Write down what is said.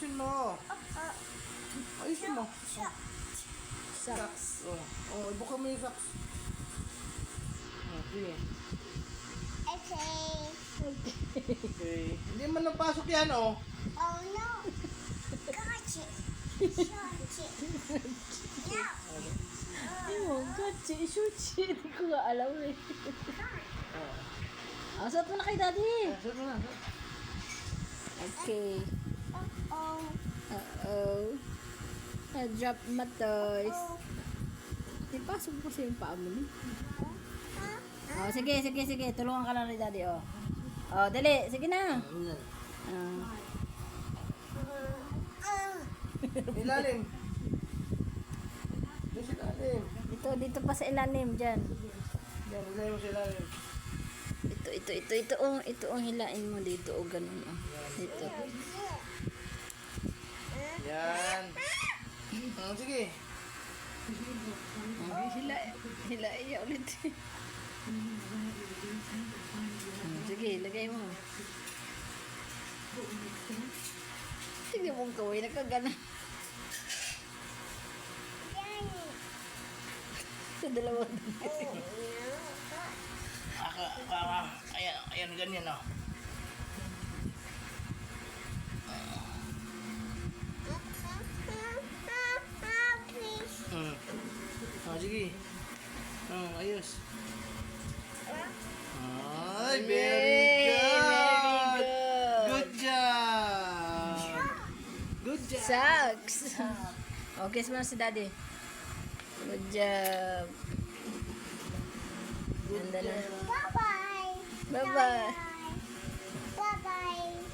Ayusin mo. Ayusin mo. Socks. Ibuka mo yung socks. Sige. Okay. Hindi man napasok yan, oh. Oh no! Gotcha! Gotcha! No! Oh, gachi, shuchi. Hindi ko nga alam eh. Suot mo na kay daddy. Saan mo na? Okay. Oh. Uh-oh. I-drop my toys. Ipasok mo siya yung paa mo ni. Oh, sige. Tulungan ka lang ni daddy, oh. Oh, dali. Sige na. Ilalim. Doon sa ilalim. Dito pa sa ilalim, dyan. Yan, ilalim mo sa ilalim. Ito, hilain mo dito, o ganun, oh. Dito. Yan. Sige. Hilain niya ulit. Sige, lagay mo. Tignan mong kaway, nakagana. Sa dalawa. Ayan, ganyan, oh. Sige. Ayos. Ay, very good. Good job. Good job. Sucks. Okay, smile si daddy. Good job. Ganda na. Bye-bye! Bye-bye. Bye-bye!